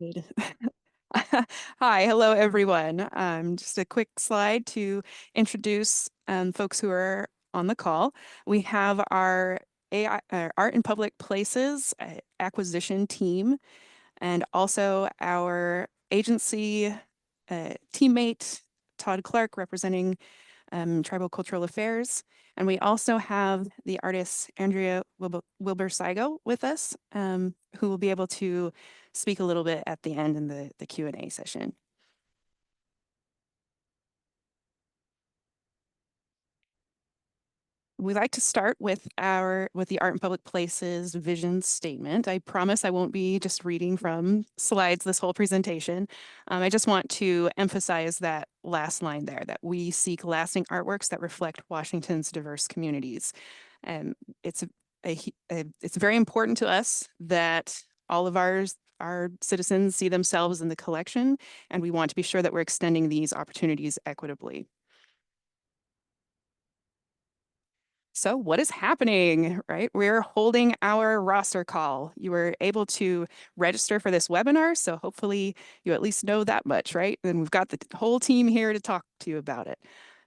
Good. Hi, hello everyone. Just a quick slide to introduce folks who are on the call. We have our Art in Public Places acquisition team, and also our agency teammate, Todd Clark, representing Tribal Cultural Affairs. And we also have the artist Andrea Wilbur-Sigo with us, who will be able to speak a little bit at the end in the Q&A session. We'd like to start with the Art in Public Places vision statement. I promise I won't be just reading from slides this whole presentation. I just want to emphasize that last line there, that we seek lasting artworks that reflect Washington's diverse communities. And it's very important to us that all of our citizens see themselves in the collection, and we want to be sure that we're extending these opportunities equitably. So what is happening, right? We're holding our roster call. You were able to register for this webinar, so hopefully you at least know that much, right? And we've got the whole team here to talk to you about it,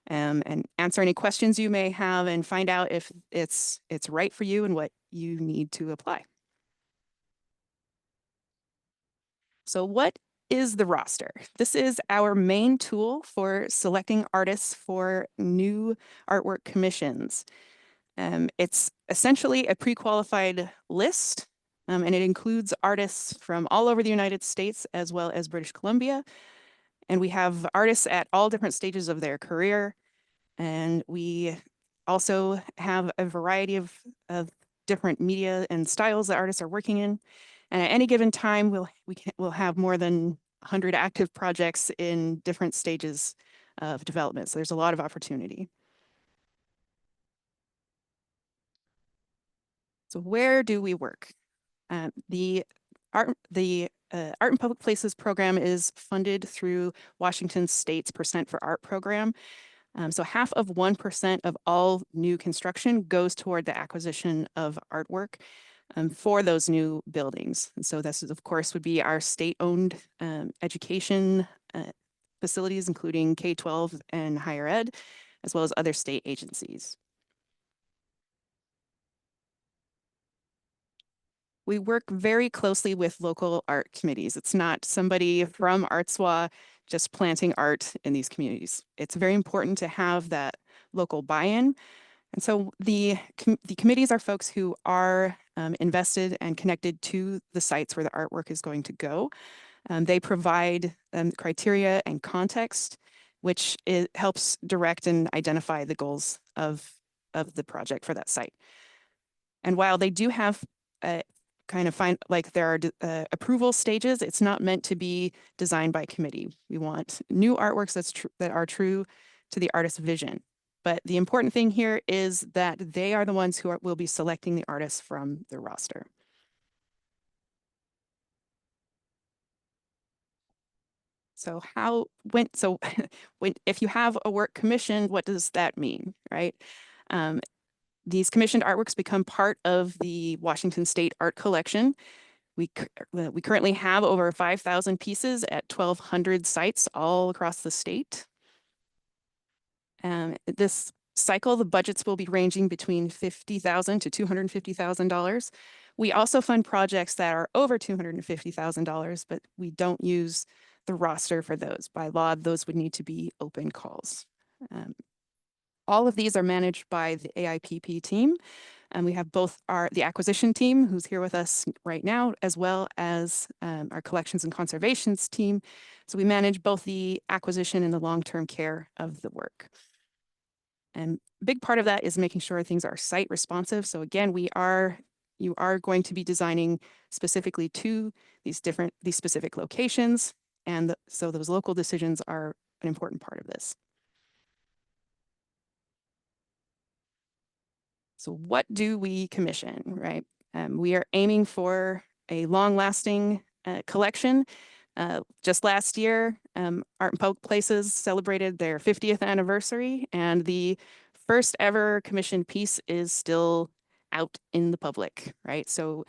and answer any questions you may have and find out if it's right for you and what you need to apply. So what is the roster? This is our main tool for selecting artists for new artwork commissions. It's essentially a pre-qualified list, and it includes artists from all over the United States as well as British Columbia. And we have artists at all different stages of their career. And we also have a variety of different media and styles that artists are working in. And at any given time, we'll have more than 100 active projects in different stages of development. So there's a lot of opportunity. So where do we work? The Art in Public Places program is funded through Washington State's Percent for Art program. So half of 1% of all new construction goes toward the acquisition of artwork for those new buildings. And so this, of course, would be our state-owned education facilities, including K-12 and higher ed, as well as other state agencies. We work very closely with local art committees. It's not somebody from ArtsWA just planting art in these communities. It's very important to have that local buy-in. And so the committees are folks who are invested and connected to the sites where the artwork is going to go. They provide criteria and context, which helps direct and identify the goals of the project for that site. And while they do have there are approval stages, it's not meant to be designed by committee. We want new artworks that are true to the artist's vision. But the important thing here is that they are the ones who will be selecting the artists from the roster. So if you have a work commissioned, what does that mean, right? These commissioned artworks become part of the Washington State Art Collection. We currently have over 5,000 pieces at 1,200 sites all across the state. This cycle, the budgets will be ranging between $50,000 to $250,000. We also fund projects that are over $250,000, but we don't use the roster for those. By law, those would need to be open calls. All of these are managed by the AIPP team. And we have both the acquisition team, who's here with us right now, as well as our collections and conservations team. So we manage both the acquisition and the long-term care of the work. And a big part of that is making sure things are site responsive. So again, you are going to be designing specifically to these specific locations. And so those local decisions are an important part of this. So what do we commission, right? We are aiming for a long-lasting collection. Just last year, Art in Public Places celebrated their 50th anniversary, and the first ever commissioned piece is still out in the public, right? So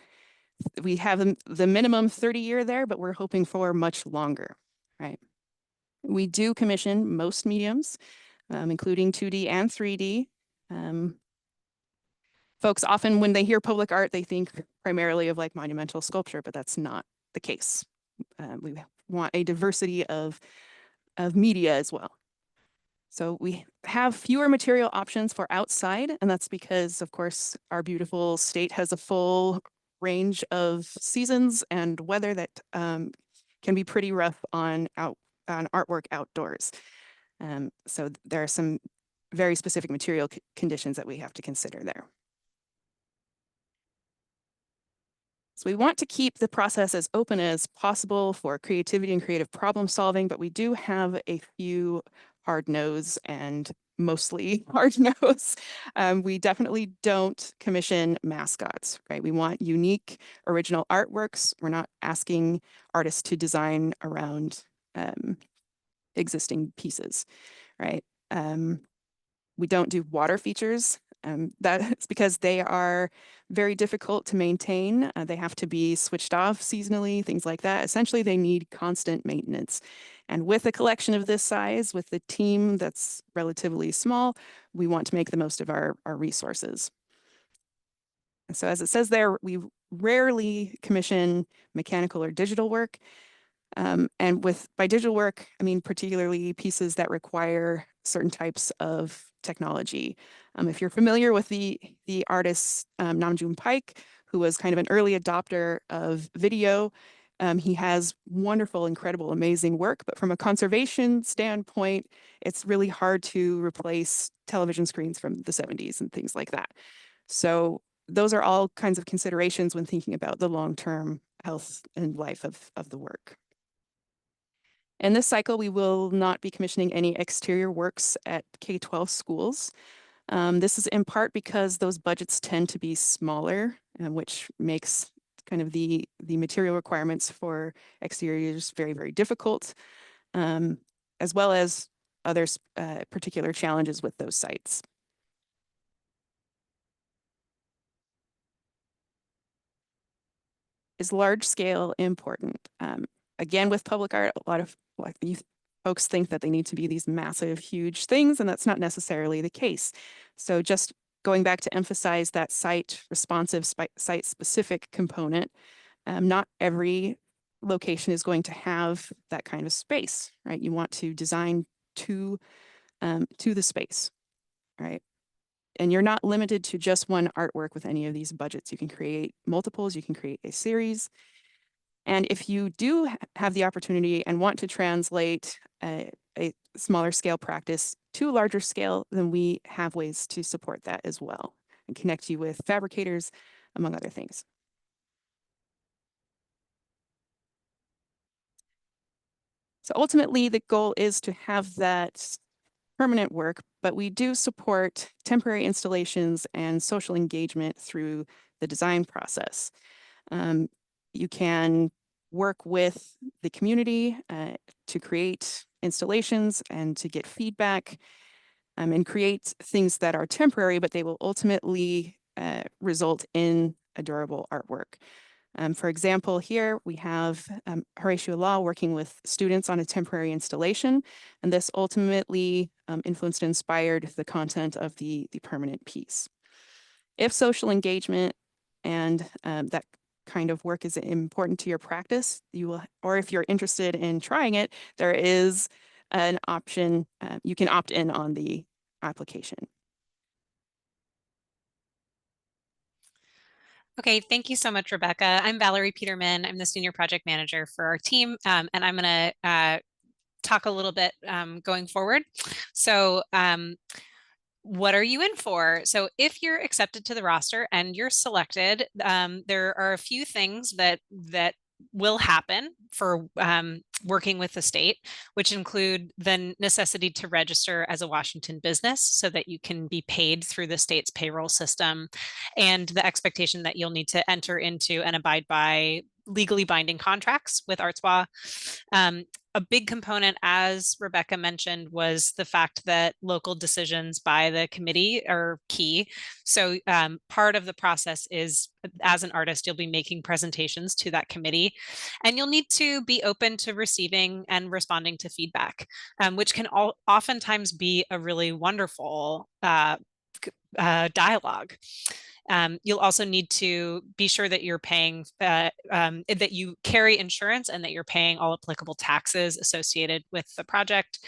We have the minimum 30-year there, but we're hoping for much longer, right? We do commission most mediums, including 2D and 3D. Folks often, when they hear public art, they think primarily of like monumental sculpture, but that's not the case. We want a diversity of media as well. So we have fewer material options for outside, and that's because, of course, our beautiful state has a full range of seasons and weather that can be pretty rough on artwork outdoors. So there are some very specific material conditions that we have to consider there. So we want to keep the process as open as possible for creativity and creative problem solving, but we do have a few hard no's and mostly hard no's. We definitely don't commission mascots, right? We want unique original artworks. We're not asking artists to design around existing pieces, right? We don't do water features. That's because they are very difficult to maintain. They have to be switched off seasonally, things like that. Essentially, they need constant maintenance. And with a collection of this size, with the team that's relatively small, we want to make the most of our resources. And so as it says there, we rarely commission mechanical or digital work. And by digital work, I mean particularly pieces that require certain types of technology. If you're familiar with the artist Namjoon Paik, who was kind of an early adopter of video, he has wonderful, incredible, amazing work. But from a conservation standpoint, it's really hard to replace television screens from the 70s and things like that. So those are all kinds of considerations when thinking about the long-term health and life of the work. In this cycle, we will not be commissioning any exterior works at K-12 schools. This is in part because those budgets tend to be smaller, which makes kind of the material requirements for exteriors very, very difficult, as well as other particular challenges with those sites. Is large scale important? Again, with public art, a lot of these folks think that they need to be these massive, huge things, and that's not necessarily the case. So just going back to emphasize that site responsive, site specific component, not every location is going to have that kind of space, right? You want to design to the space, right? And you're not limited to just one artwork with any of these budgets. You can create multiples, you can create a series. And if you do have the opportunity and want to translate a smaller scale practice to a larger scale, then we have ways to support that as well and connect you with fabricators, among other things. So ultimately, the goal is to have that permanent work, but we do support temporary installations and social engagement through the design process. You can work with the community to create installations and to get feedback and create things that are temporary, but they will ultimately result in a durable artwork. For example, here we have Horatio Law working with students on a temporary installation, and this ultimately influenced and inspired the content of the permanent piece. If social engagement and that kind of work is important to your practice, you will, or if you're interested in trying it, there is an option. You can opt in on the application. Okay, thank you so much, Rebecca. I'm Valerie Peterman. I'm the Senior Project Manager for our team, and I'm going to talk a little bit going forward. So what are you in for? So if you're accepted to the roster and you're selected, there are a few things that will happen for working with the state, which include the necessity to register as a Washington business so that you can be paid through the state's payroll system, and the expectation that you'll need to enter into and abide by legally binding contracts with ArtsWA. a big component, as Rebecca mentioned, was the fact that local decisions by the committee are key. So part of the process is, as an artist, you'll be making presentations to that committee, and you'll need to be open to receiving and responding to feedback, which can oftentimes be a really wonderful dialogue. You'll also need to be sure that you're paying, that you carry insurance and that you're paying all applicable taxes associated with the project.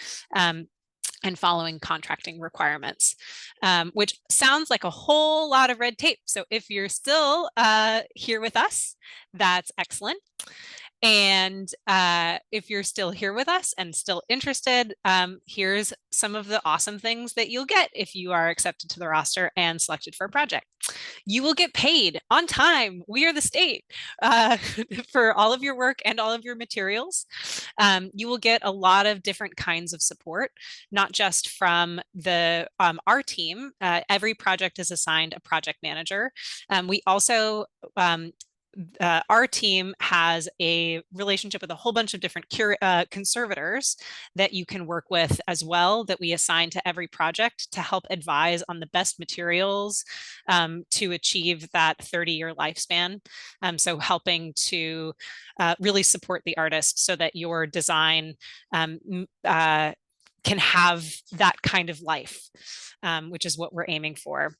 And following contracting requirements, which sounds like a whole lot of red tape. So if you're still here with us, that's excellent. And if you're still here with us and still interested, here's some of the awesome things that you'll get if you are accepted to the roster and selected for a project. You will get paid on time. We are the state for all of your work and all of your materials. You will get a lot of different kinds of support, not just from our team. Every project is assigned a project manager. We also our team has a relationship with a whole bunch of different conservators that you can work with as well, that we assign to every project to help advise on the best materials to achieve that 30-year lifespan. So helping to really support the artist so that your design can have that kind of life, which is what we're aiming for.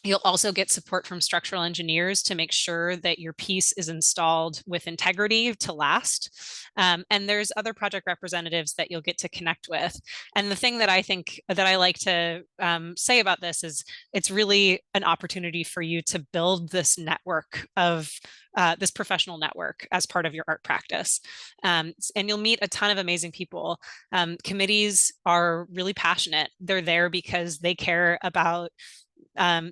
You'll also get support from structural engineers to make sure that your piece is installed with integrity to last. And there's other project representatives that you'll get to connect with. And the thing that I think that I like to say about this is it's really an opportunity for you to build this network of this professional network as part of your art practice. And you'll meet a ton of amazing people. Committees are really passionate. They're there because they care about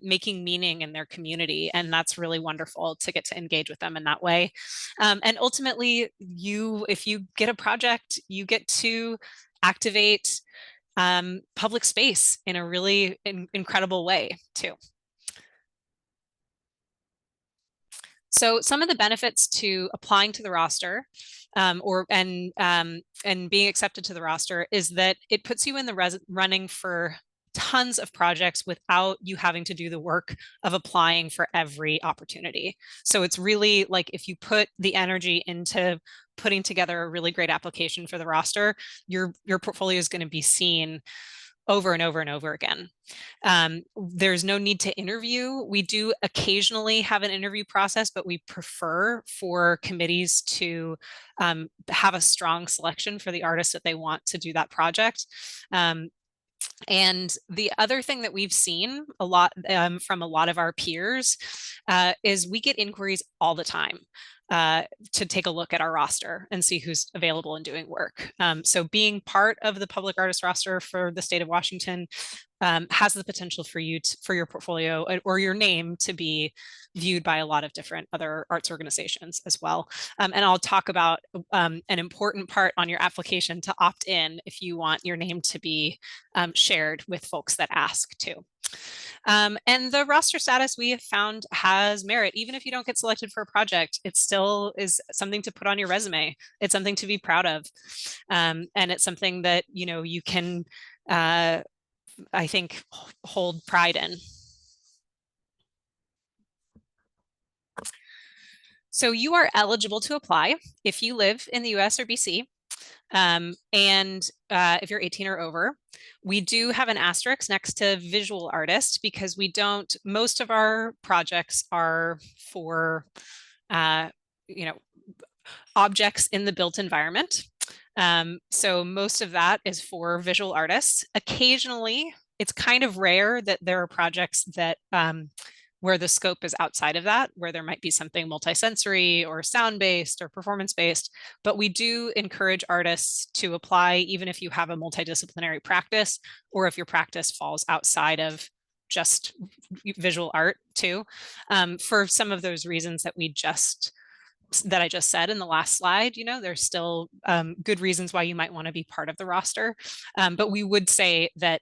making meaning in their community. And that's really wonderful to get to engage with them in that way. And ultimately, if you get a project, you get to activate public space in a really incredible way too. So some of the benefits to applying to the roster and being accepted to the roster is that it puts you in the running for tons of projects without you having to do the work of applying for every opportunity. So it's really like if you put the energy into putting together a really great application for the roster, your portfolio is going to be seen over and over and over again. There's no need to interview. We do occasionally have an interview process, but we prefer for committees to have a strong selection for the artists that they want to do that project. And the other thing that we've seen a lot from a lot of our peers is we get inquiries all the time to take a look at our roster and see who's available and doing work. So being part of the public artist roster for the state of Washington has the potential for you for your portfolio or your name to be viewed by a lot of different other arts organizations as well. And I'll talk about an important part on your application to opt in if you want your name to be shared with folks that ask too. And the roster status we have found has merit. Even if you don't get selected for a project, it still is something to put on your resume. It's something to be proud of. And it's something that, you can, I think, hold pride in. So you are eligible to apply if you live in the US or BC. And if you're 18 or over. We do have an asterisk next to visual artist because most of our projects are for, objects in the built environment. So most of that is for visual artists. Occasionally, it's kind of rare that there are projects that where the scope is outside of that, where there might be something multisensory or sound-based or performance-based, but we do encourage artists to apply even if you have a multidisciplinary practice or if your practice falls outside of just visual art too, for some of those reasons that I just said in the last slide. There's still good reasons why you might want to be part of the roster, but we would say that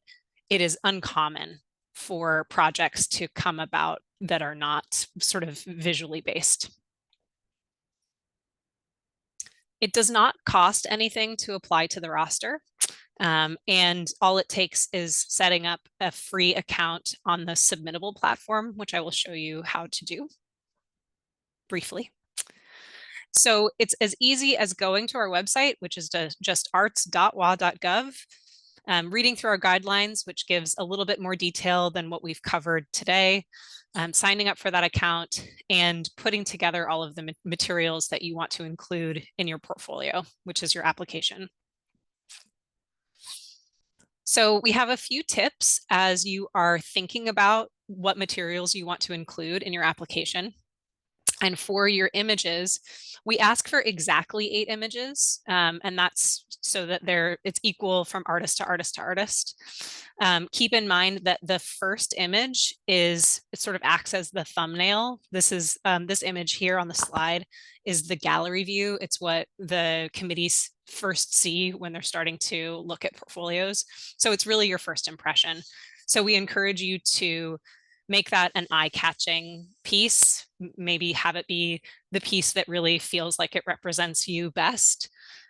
it is uncommon for projects to come about that are not sort of visually based. It does not cost anything to apply to the roster. And all it takes is setting up a free account on the Submittable platform, which I will show you how to do briefly. So it's as easy as going to our website, which is just arts.wa.gov, reading through our guidelines, which gives a little bit more detail than what we've covered today, signing up for that account, and putting together all of the materials that you want to include in your portfolio, which is your application. So we have a few tips as you are thinking about what materials you want to include in your application. And for your images, we ask for exactly 8 images, and that's so that it's equal from artist to artist to artist. Keep in mind that the first image it sort of acts as the thumbnail. This is this image here on the slide is the gallery view. It's what the committees first see when they're starting to look at portfolios. So it's really your first impression. So we encourage you to make that an eye-catching piece, maybe have it be the piece that really feels like it represents you best.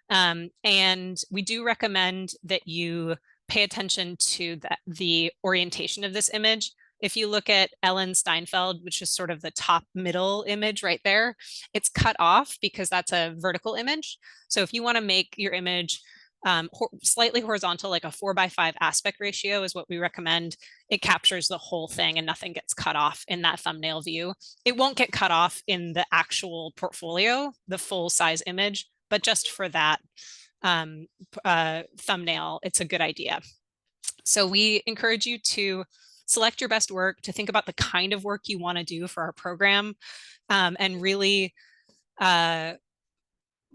And we do recommend that you pay attention to the orientation of this image. If you look at Ellen Steinfeld, which is sort of the top middle image right there, it's cut off because that's a vertical image. So if you want to make your image slightly horizontal, like a 4:5 aspect ratio is what we recommend. It captures the whole thing and nothing gets cut off in that thumbnail view. It won't get cut off in the actual portfolio, the full size image, but just for that thumbnail, it's a good idea. So we encourage you to select your best work, to think about the kind of work you want to do for our program, and really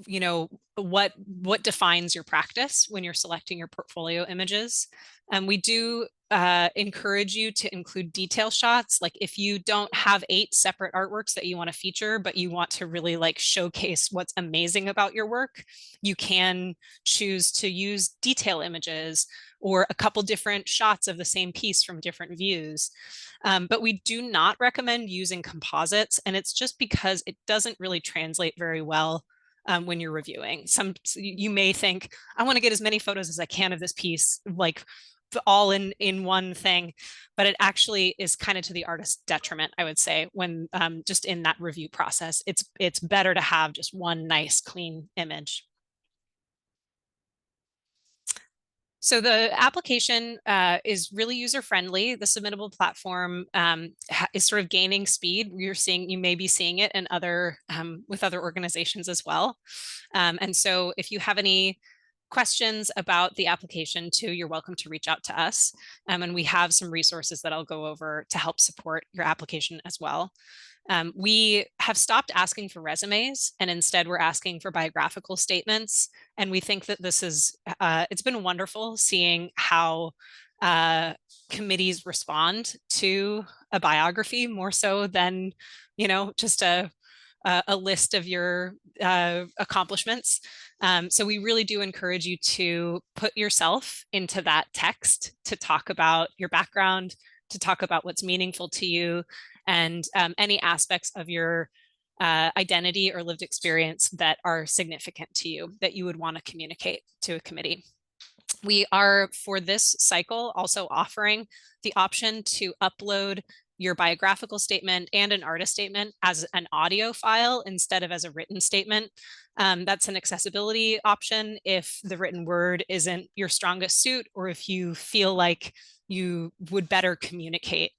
you know, what defines your practice when you're selecting your portfolio images. And we do encourage you to include detail shots. Like if you don't have 8 separate artworks that you want to feature, but you want to really like showcase what's amazing about your work, you can choose to use detail images or a couple different shots of the same piece from different views. But we do not recommend using composites, and it's just because it doesn't really translate very well when you're reviewing. You may think, I want to get as many photos as I can of this piece, like all in one thing, but it actually is kind of to the artist's detriment, I would say, when just in that review process. It's better to have just one nice, clean image. So the application is really user-friendly. The Submittable platform is sort of gaining speed. You may be seeing it in with other organizations as well. And so if you have any questions about the application too, you're welcome to reach out to us. And we have some resources that I'll go over to help support your application as well. We have stopped asking for resumes, and instead we're asking for biographical statements. And we think that this is, it's been wonderful seeing how committees respond to a biography more so than, just a list of your accomplishments. So we really do encourage you to put yourself into that text, to talk about your background, to talk about what's meaningful to you, and any aspects of your identity or lived experience that are significant to you that you would want to communicate to a committee. We are, for this cycle, also offering the option to upload your biographical statement and an artist statement as an audio file instead of as a written statement. That's an accessibility option if the written word isn't your strongest suit, or if you feel like you would better communicate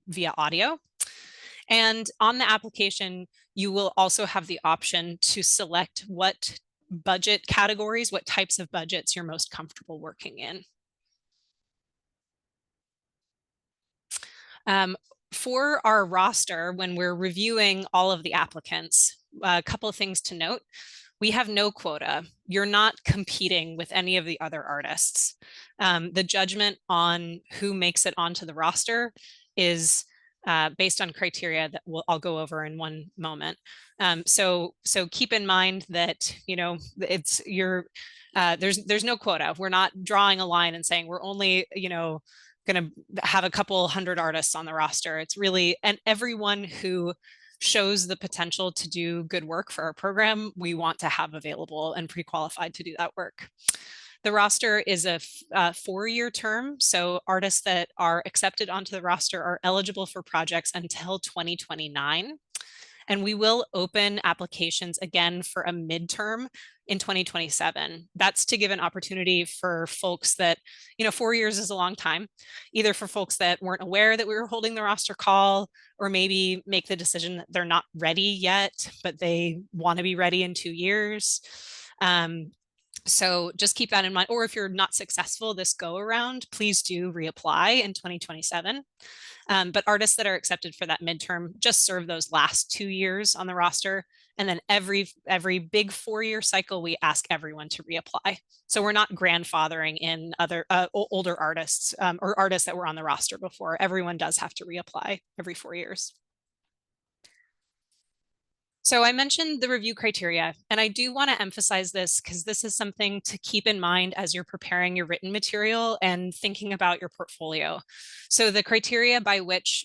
via audio. And on the application, you will also have the option to select what budget categories, what types of budgets you're most comfortable working in. For our roster, when we're reviewing all of the applicants, a couple of things to note. We have no quota. You're not competing with any of the other artists. The judgment on who makes it onto the roster is based on criteria that I'll go over in one moment. So keep in mind that there's no quota. We're not drawing a line and saying we're only going to have a couple hundred artists on the roster. It's really, and everyone who shows the potential to do good work for our program, we want to have available and pre-qualified to do that work. The roster is a 4-year term, so artists that are accepted onto the roster are eligible for projects until 2029. And we will open applications again for a midterm in 2027. That's to give an opportunity for folks that, 4 years is a long time, either for folks that weren't aware that we were holding the roster call, or maybe make the decision that they're not ready yet, but they want to be ready in 2 years. So just keep that in mind. Or if you're not successful this go around, please do reapply in 2027. But artists that are accepted for that midterm just serve those last 2 years on the roster. And then every big 4-year cycle, we ask everyone to reapply. So we're not grandfathering in other older artists or artists that were on the roster before. Everyone does have to reapply every 4 years. So I mentioned the review criteria, and I do want to emphasize this because this is something to keep in mind as you're preparing your written material and thinking about your portfolio. So the criteria by which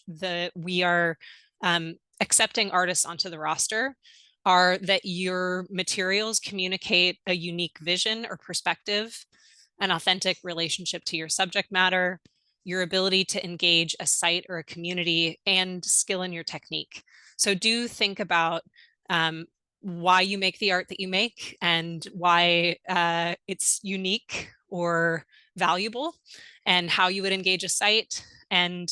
we are accepting artists onto the roster are that your materials communicate a unique vision or perspective, an authentic relationship to your subject matter, your ability to engage a site or a community, and skill in your technique. So do think about why you make the art that you make and why it's unique or valuable, and how you would engage a site. And,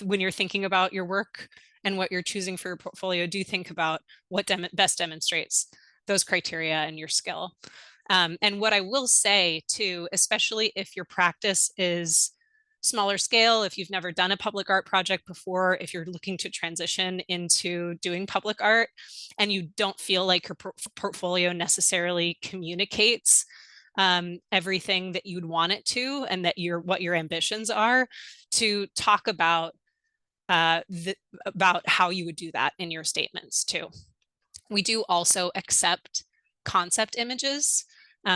when you're thinking about your work and what you're choosing for your portfolio, do think about what best demonstrates those criteria and your skill. And what I will say too, especially if your practice is smaller scale, if you've never done a public art project before, if you're looking to transition into doing public art and you don't feel like your portfolio necessarily communicates everything that you'd want it to, and that what your ambitions are, to talk about about how you would do that in your statements too. We do also accept concept images.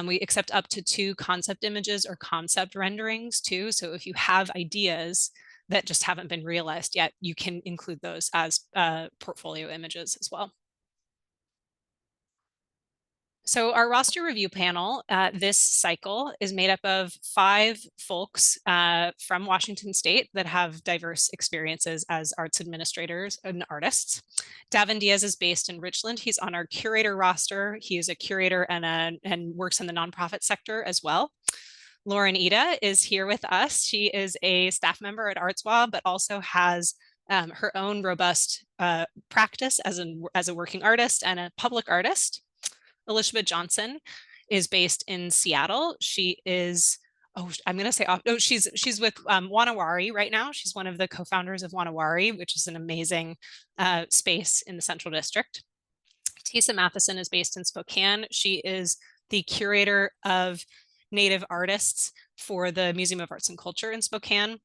We accept up to 2 concept images or concept renderings too. So if you have ideas that just haven't been realized yet, you can include those as portfolio images as well. So our roster review panel this cycle is made up of 5 folks from Washington State that have diverse experiences as arts administrators and artists. Davin Diaz is based in Richland. He's on our curator roster. He is a curator and works in the nonprofit sector as well. Lauren Ida is here with us. She is a staff member at ArtsWA, but also has her own robust practice as a working artist and a public artist. Elizabeth Johnson is based in Seattle. She is, I'm going to say, she's with Wanawari right now. She's one of the co-founders of Wanawari, which is an amazing space in the Central District. Tisa Matheson is based in Spokane. She is the curator of Native artists for the Museum of Arts and Culture in Spokane.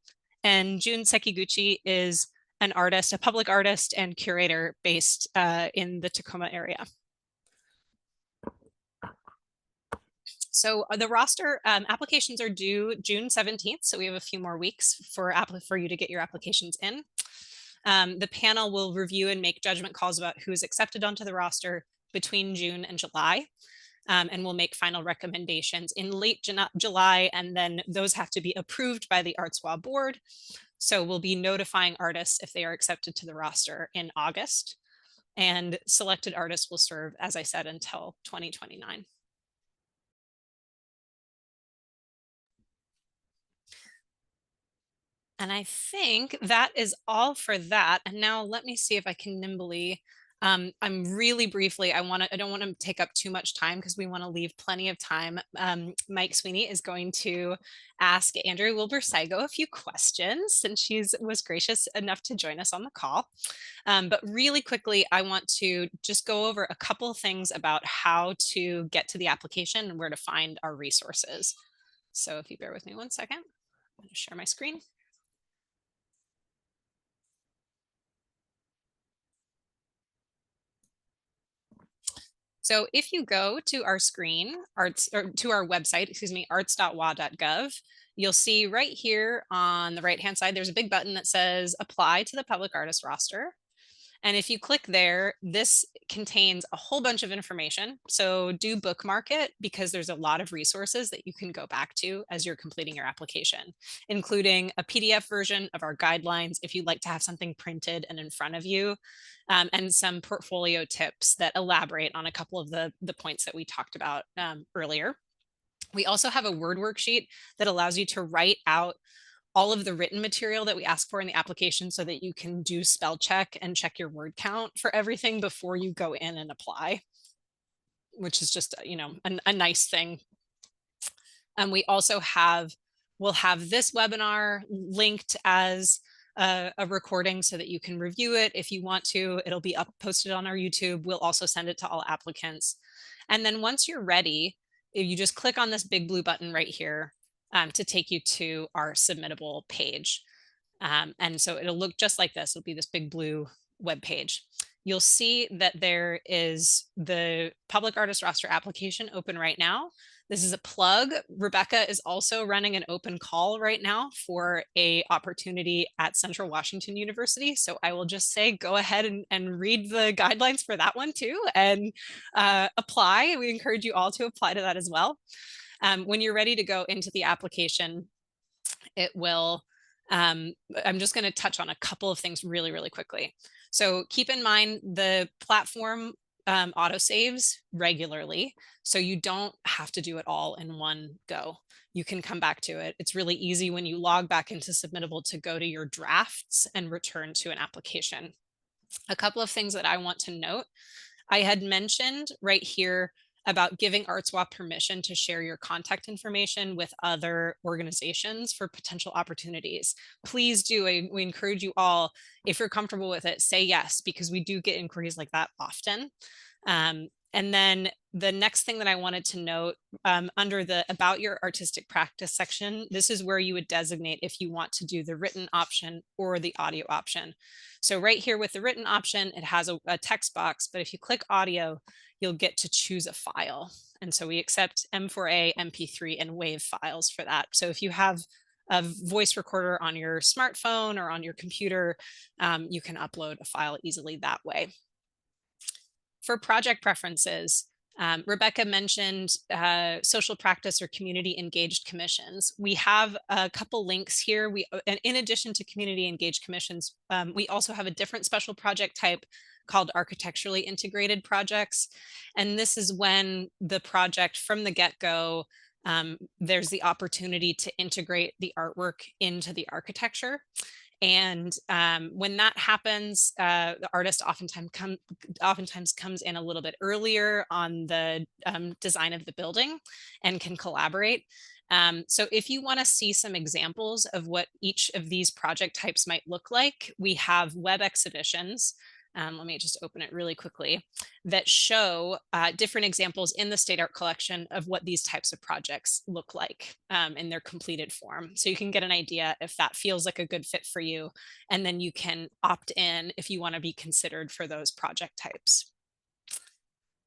And June Sekiguchi is an artist, a public artist and curator based in the Tacoma area. So the roster applications are due June 17th. So we have a few more weeks for you to get your applications in. The panel will review and make judgment calls about who's accepted onto the roster between June and July. And we'll make final recommendations in late July, and then those have to be approved by the ArtsWA board. So we'll be notifying artists if they are accepted to the roster in August, and selected artists will serve, as I said, until 2029. And I think that is all for that. And now let me see if I can nimbly, I'm really briefly, I don't want to take up too much time because we want to leave plenty of time. Mike Sweeney is going to ask Andrea Wilbur-Sigo a few questions, since she was gracious enough to join us on the call. But really quickly, I want to just go over a couple things about how to get to the application and where to find our resources. So if you bear with me one second, I'm going to share my screen. So if you go to our screen, to our website, arts.wa.gov, you'll see right here on the right-hand side, there's a big button that says apply to the public artist roster. And if you click there, this contains a whole bunch of information. So do bookmark it because there's a lot of resources that you can go back to as you're completing your application, including a PDF version of our guidelines if you'd like to have something printed and in front of you, and some portfolio tips that elaborate on a couple of the points that we talked about earlier. We also have a Word worksheet that allows you to write out all of the written material that we ask for in the application so that you can do spell check and check your word count for everything before you go in and apply, which is just, you know, a nice thing. And we also we'll have this webinar linked as a recording so that you can review it if you want to. It'll be posted on our YouTube. We'll also send it to all applicants. And then once you're ready, if you just click on this big blue button right here to take you to our submittable page. And so it'll look just like this. It'll be this big blue web page. You'll see that there is the public artist roster application open right now. This is a plug. Rebecca is also running an open call right now for a opportunity at Central Washington University. So I will just say, go ahead and read the guidelines for that one too, and apply. We encourage you all to apply to that as well. When you're ready to go into the application, it will, I'm just going to touch on a couple of things really, really quickly. So keep in mind the platform autosaves regularly, so you don't have to do it all in one go. You can come back to it. It's really easy when you log back into Submittable to go to your drafts and return to an application. A couple of things that I want to note. I had mentioned right here about giving ArtsWA permission to share your contact information with other organizations for potential opportunities. Please do. We encourage you all, if you're comfortable with it, say yes, because we do get inquiries like that often. And then the next thing that I wanted to note, under the About Your Artistic Practice section, this is where you would designate if you want to do the written option or the audio option. So right here with the written option, it has a text box, but if you click audio, you'll get to choose a file. And so we accept M4A, MP3, and WAV files for that. So if you have a voice recorder on your smartphone or on your computer, you can upload a file easily that way. For project preferences, Rebecca mentioned social practice or community engaged commissions. We have a couple links here. In addition to community engaged commissions, we also have a different special project type called architecturally integrated projects. And this is when the project from the get-go, there's the opportunity to integrate the artwork into the architecture. And when that happens, the artist oftentimes comes in a little bit earlier on the design of the building and can collaborate. So if you want to see some examples of what each of these project types might look like, we have web exhibitions. Let me just open it really quickly, that show different examples in the State Art Collection of what these types of projects look like in their completed form. So you can get an idea if that feels like a good fit for you, and then you can opt in if you want to be considered for those project types.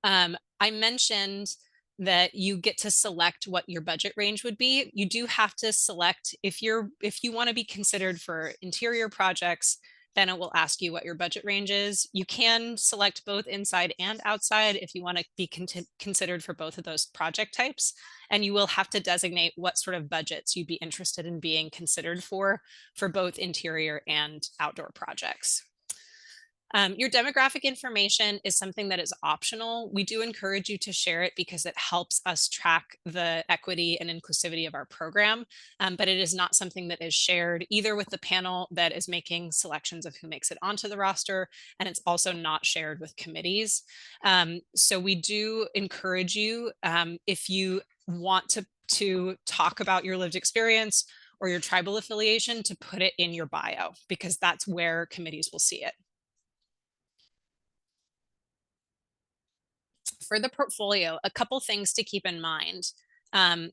I mentioned that you get to select what your budget range would be. You do have to select if you want to be considered for interior projects, then it will ask you what your budget range is. You can select both inside and outside if you want to be considered for both of those project types. And you will have to designate what sort of budgets you'd be interested in being considered for both interior and outdoor projects. Your demographic information is something that is optional. We do encourage you to share it because it helps us track the equity and inclusivity of our program, but it is not something that is shared either with the panel that is making selections of who makes it onto the roster, and it's also not shared with committees. So we do encourage you, if you want to talk about your lived experience or your tribal affiliation, to put it in your bio, because that's where committees will see it. For the portfolio, a couple things to keep in mind.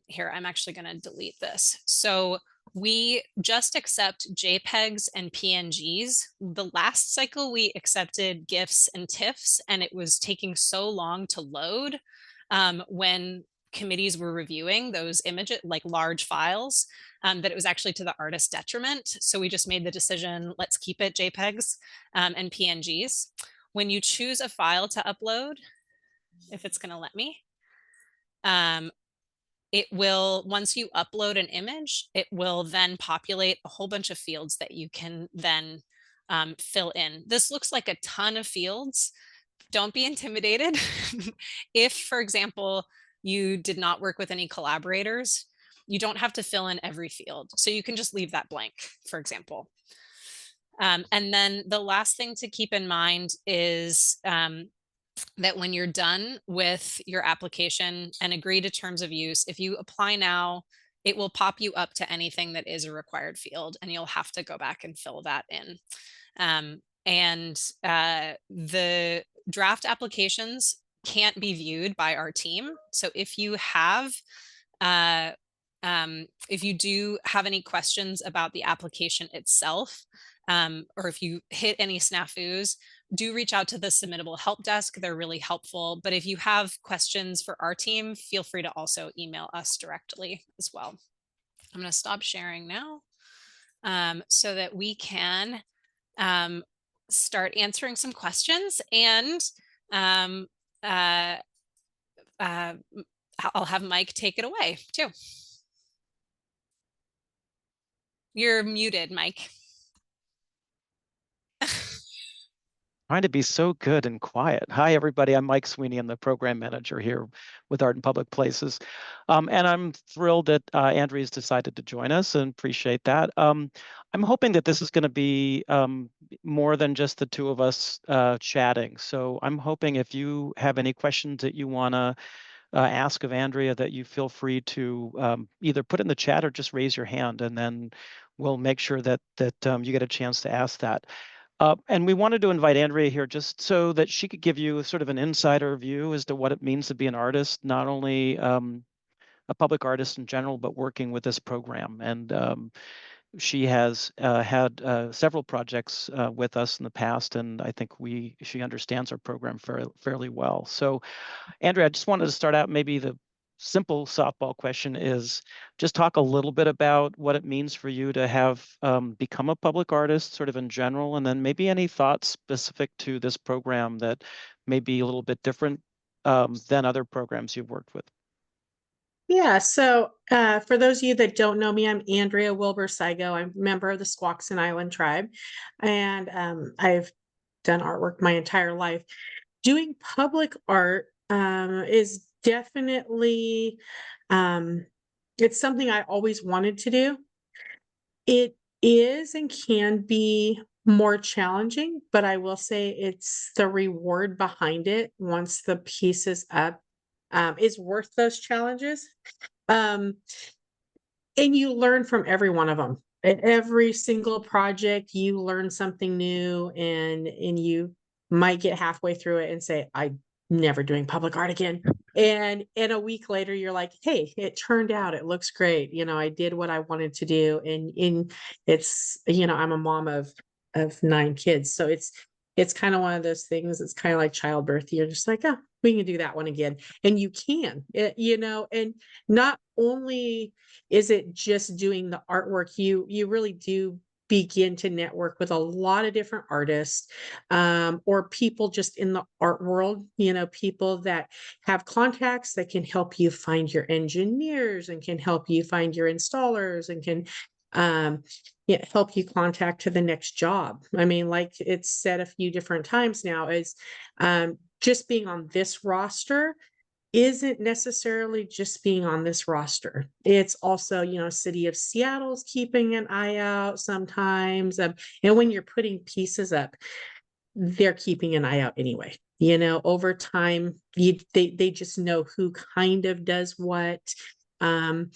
Here, I'm actually going to delete this. So we just accept JPEGs and PNGs. The last cycle we accepted GIFs and TIFFs, and it was taking so long to load when committees were reviewing those images, like large files, that it was actually to the artist's detriment. So we just made the decision, let's keep it JPEGs and PNGs. When you choose a file to upload, if it's going to let me, it will, once you upload an image, it will then populate a whole bunch of fields that you can then fill in. This looks like a ton of fields. Don't be intimidated. If, for example, you did not work with any collaborators, you don't have to fill in every field. So you can just leave that blank, for example. And then the last thing to keep in mind is that when you're done with your application and agree to terms of use, if you apply now, it will pop you up to anything that is a required field, and you'll have to go back and fill that in. The draft applications can't be viewed by our team. So if you have, if you do have any questions about the application itself, or if you hit any snafus, do reach out to the Submittable Help Desk. They're really helpful. But if you have questions for our team, feel free to also email us directly as well. I'm going to stop sharing now so that we can start answering some questions, and I'll have Mike take it away too. You're muted, Mike. Trying to be so good and quiet. Hi, everybody. I'm Mike Sweeney. I'm the program manager here with Art in Public Places. And I'm thrilled that Andrea's decided to join us, and appreciate that. I'm hoping that this is going to be more than just the two of us chatting. So I'm hoping if you have any questions that you want to ask of Andrea, that you feel free to either put in the chat or just raise your hand, and then we'll make sure that you get a chance to ask that. And we wanted to invite Andrea here just so that she could give you sort of an insider view as to what it means to be an artist, not only a public artist in general, but working with this program. And she has had several projects with us in the past, and I think she understands our program fairly well. So, Andrea, I just wanted to start out, maybe the simple softball question is just talk a little bit about what it means for you to have become a public artist sort of in general, and then maybe any thoughts specific to this program that may be a little bit different than other programs you've worked with. Yeah, so for those of you that don't know me, I'm Andrea Wilbur-Sigo. I'm a member of the Squaxin Island tribe, and I've done artwork my entire life. Doing public art is definitely it's something I always wanted to do. It is and can be more challenging, but I will say it's the reward behind it once the piece is up is worth those challenges. And you learn from every one of them. Every single project, you learn something new, and you might get halfway through it and say, I'm never doing public art again. And a week later, you're like, hey, it turned out, it looks great. I did what I wanted to do. And it's, I'm a mom of 9 kids. So it's kind of one of those things. It's kind of like childbirth. You're just like, oh, we can do that one again. And you can, and not only is it just doing the artwork, you really do begin to network with a lot of different artists, or people just in the art world, people that have contacts that can help you find your engineers, and can help you find your installers, and can help you contact to the next job. I mean, like it's said a few different times now, is just being on this roster isn't necessarily just being on this roster. It's also, City of Seattle's keeping an eye out sometimes. And when you're putting pieces up, they're keeping an eye out anyway. Over time, they just know who kind of does what. And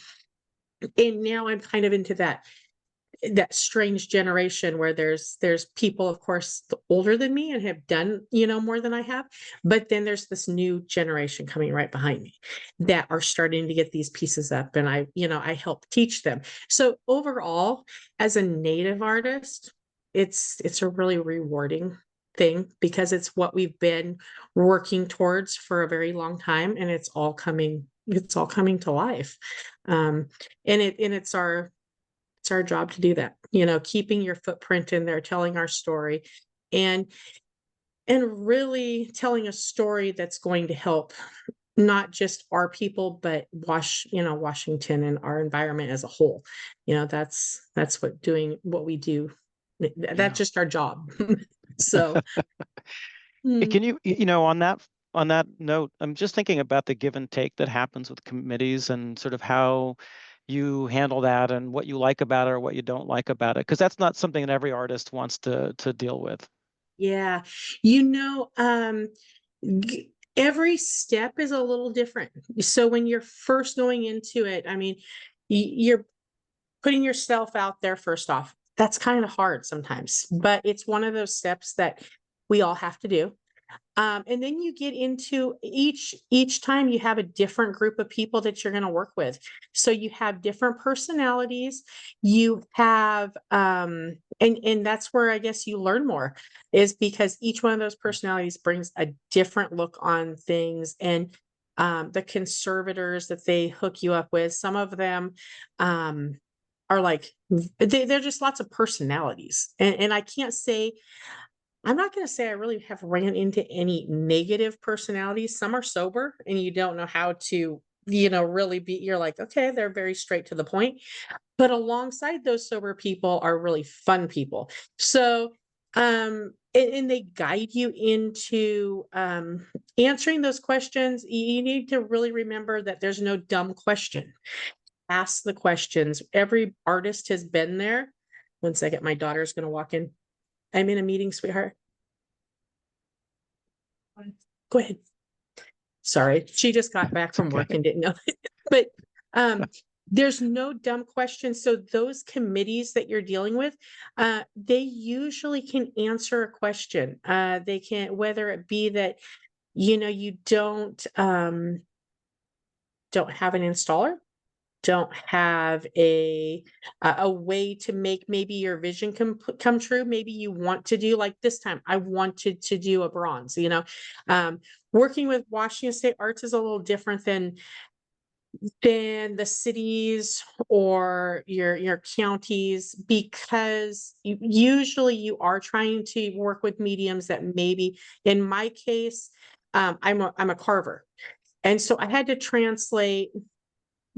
now I'm kind of into that strange generation where there's people, of course, older than me and have done more than I have, but then there's this new generation coming right behind me that are starting to get these pieces up, and I help teach them. So overall, as a native artist, it's a really rewarding thing, because it's what we've been working towards for a very long time, and it's all coming it's all coming to life. And it's our job to do that, keeping your footprint in there, telling our story, and really telling a story that's going to help not just our people, but Washington and our environment as a whole. That's what we do. That's just our job. So Can you, on that note, I'm just thinking about the give and take that happens with committees and sort of how you handle that and what you like about it or what you don't like about it, because that's not something that every artist wants to deal with. Yeah. Every step is a little different. So when you're first going into it, I mean, you're putting yourself out there first off. That's kind of hard sometimes, but it's one of those steps that we all have to do. And then you get into each time you have a different group of people that you're going to work with. So you have different personalities, you have, and that's where I guess you learn more, is because each one of those personalities brings a different look on things. And the conservators that they hook you up with, some of them, are like, they're just lots of personalities. And I can't say, I'm not going to say I really have ran into any negative personalities. Some are sober and you don't know how to, really you're like, okay, they're very straight to the point. But alongside those sober people are really fun people. So, and they guide you into answering those questions. You need to really remember that there's no dumb question. Ask the questions. Every artist has been there. One second, my daughter's going to walk in. I'm in a meeting, sweetheart. Go ahead. Sorry, she just got back from work and didn't know. But there's no dumb questions. So those committees that you're dealing with, they usually can answer a question. They can, whether it be that, you don't have an installer, don't have a way to make maybe your vision come true. Maybe you want to do, like this time, I wanted to do a bronze, working with Washington State Arts is a little different than the cities or your counties, because usually you are trying to work with mediums that maybe, in my case, I'm a carver. And so I had to translate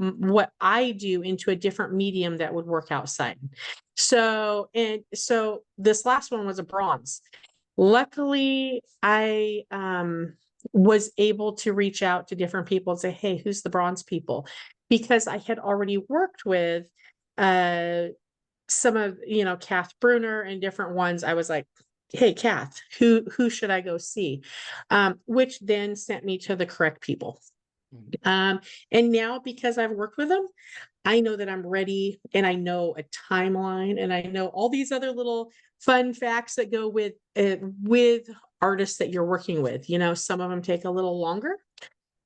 what I do into a different medium that would work outside. So this last one was a bronze. Luckily, I was able to reach out to different people and say, hey, who's the bronze people? Because I had already worked with some of, Kath Bruner and different ones. I was like, hey, Kath, who should I go see? Which then sent me to the correct people. And now, because I've worked with them, I know that I'm ready, and I know a timeline, and I know all these other little fun facts that go with artists that you're working with. Some of them take a little longer.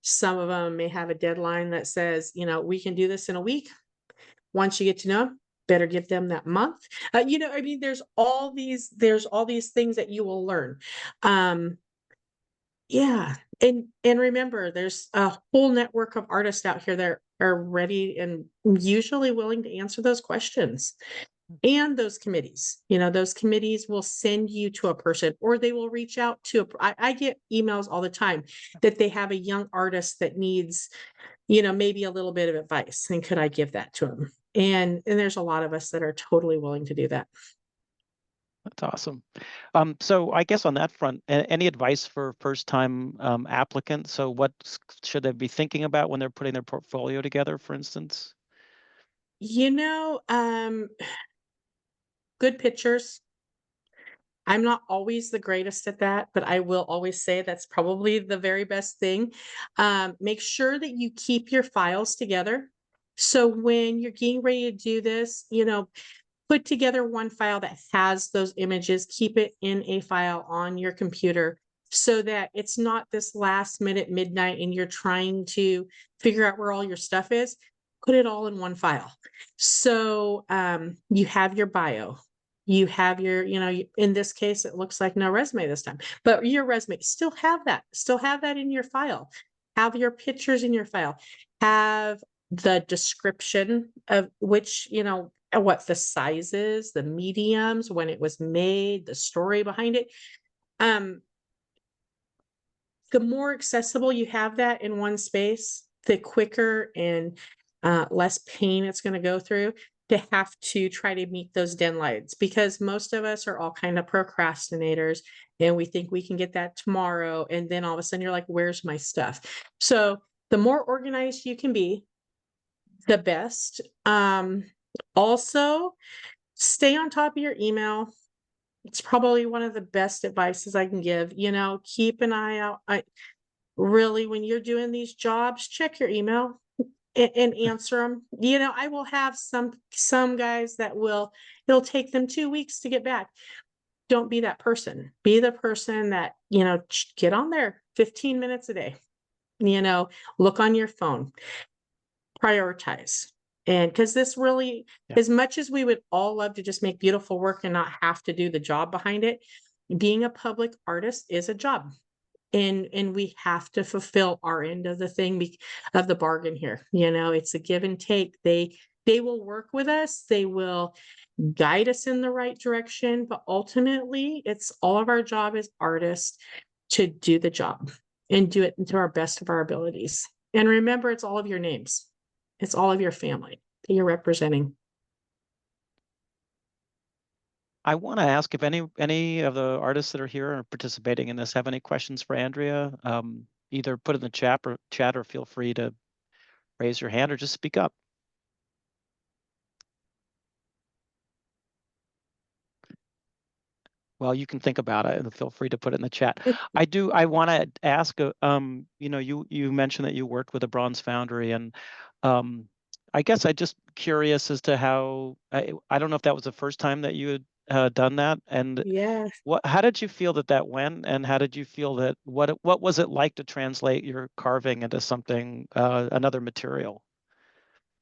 Some of them may have a deadline that says, we can do this in a week. Once you get to know them, better give them that month. There's all these things that you will learn. Yeah. And remember, there's a whole network of artists out here that are ready and usually willing to answer those questions. And those committees, those committees will send you to a person, or they will reach out to I get emails all the time that they have a young artist that needs, maybe a little bit of advice, and could I give that to them? And there's a lot of us that are totally willing to do that. That's awesome. So I guess on that front, any advice for first-time applicants? So what should they be thinking about when they're putting their portfolio together, for instance? Good pictures. I'm not always the greatest at that, but I will always say that's probably the very best thing. Make sure that you keep your files together. So when you're getting ready to do this, put together one file that has those images, keep it in a file on your computer, so that it's not this last minute midnight and you're trying to figure out where all your stuff is. Put it all in one file. So you have your bio, you have your, in this case, it looks like no resume this time, but your resume, still have that in your file. Have your pictures in your file. have the description of which, what the sizes, the mediums, when it was made, the story behind it. The more accessible you have that in one space, the quicker and less pain it's going to go through to have to try to meet those deadlines, because most of us are all kind of procrastinators and we think we can get that tomorrow. And then all of a sudden you're like, where's my stuff? So the more organized you can be, the best. Also, stay on top of your email. It's probably one of the best advices I can give. Keep an eye out. Really, when you're doing these jobs, check your email and answer them. I will have some guys that it'll take them 2 weeks to get back. Don't be that person. Be the person that, get on there 15 minutes a day. Look on your phone, prioritize. And because this really, as much as we would all love to just make beautiful work and not have to do the job behind it, being a public artist is a job. And we have to fulfill our end of the thing, of the bargain here. It's a give and take. They will work with us. They will guide us in the right direction. But ultimately, it's all of our job as artists to do the job and do it to our best of our abilities. And remember, it's all of your names. It's all of your family that you're representing. I want to ask if any of the artists that are here are participating in this have any questions for Andrea. Either put in the chat or feel free to raise your hand or just speak up. Well, you can think about it and feel free to put it in the chat. I want to ask, you mentioned that you worked with a bronze foundry, and I guess I'm just curious as to how, I don't know if that was the first time that you had done that, and Yes. how did you feel that went, and how did you feel that, what was it like to translate your carving into something, another material?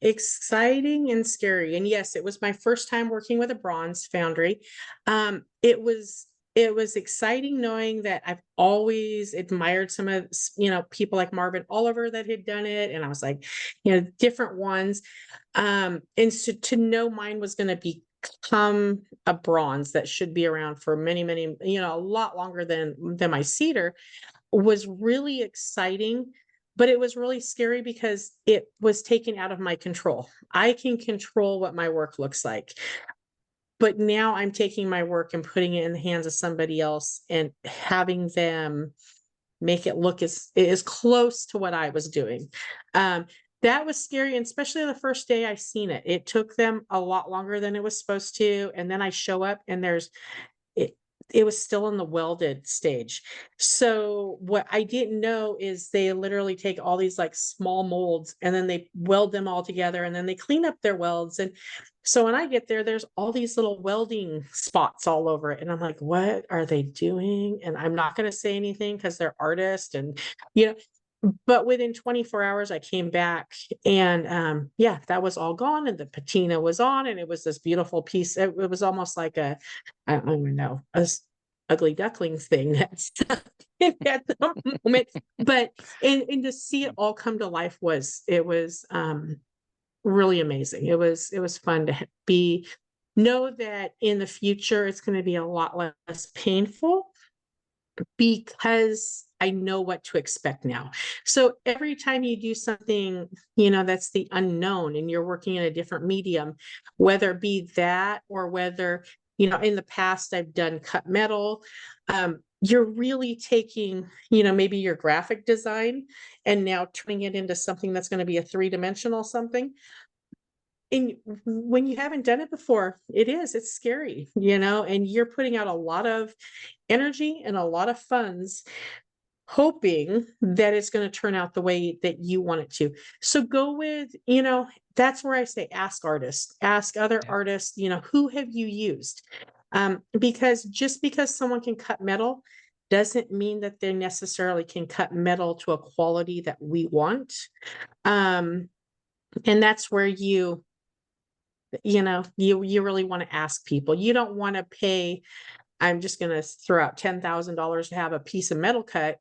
Exciting and scary. And yes, it was my first time working with a bronze foundry. It was exciting knowing that I've always admired some of, people like Marvin Oliver that had done it. And I was like, different ones. And so to know mine was going to become a bronze that should be around for many, many, a lot longer than my cedar was really exciting. But it was really scary because it was taken out of my control. I can control what my work looks like. But now I'm taking my work and putting it in the hands of somebody else and having them make it look as close to what I was doing. That was scary, and especially the first day I seen it. It took them a lot longer than it was supposed to. And then I show up and it was still in the welded stage. So what I didn't know is they literally take all these like small molds and then they weld them all together and then they clean up their welds. And so when I get there, there's all these little welding spots all over it. And I'm like, what are they doing? And I'm not going to say anything because they're artists and, but within 24 hours, I came back and that was all gone and the patina was on and it was this beautiful piece. It was almost like I don't even know, a ugly ducklings thing that's at the moment. But and to see it all come to life was really amazing. It was fun to know that in the future it's going to be a lot less painful because I know what to expect now. So every time you do something, that's the unknown and you're working in a different medium, whether it be that or whether, in the past I've done cut metal, you're really taking, maybe your graphic design and now turning it into something that's going to be a 3-dimensional something. And when you haven't done it before, it's scary, and you're putting out a lot of energy and a lot of funds hoping that it's going to turn out the way that you want it to. So go with, that's where I say, ask artists, ask other artists, who have you used? Because just because someone can cut metal doesn't mean that they necessarily can cut metal to a quality that we want. And that's where you really want to ask people. You don't want to pay, I'm just going to throw out $10,000 to have a piece of metal cut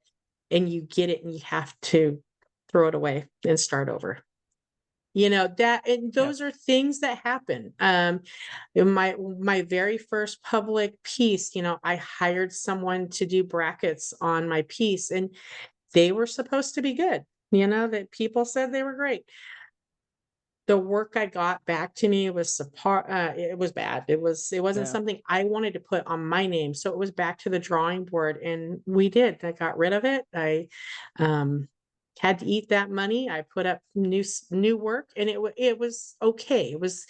and you get it and you have to throw it away and start over. You know, that, and Yeah. those are things that happen. In my very first public piece, you know, I hired someone to do brackets on my piece, and they were supposed to be good. You know, that people said they were great. The work I got back to me was it was bad. It wasn't Yeah. something I wanted to put on my name. So it was back to the drawing board, and we did. I got rid of it. I had to eat that money. I put up new work, and it was okay. It was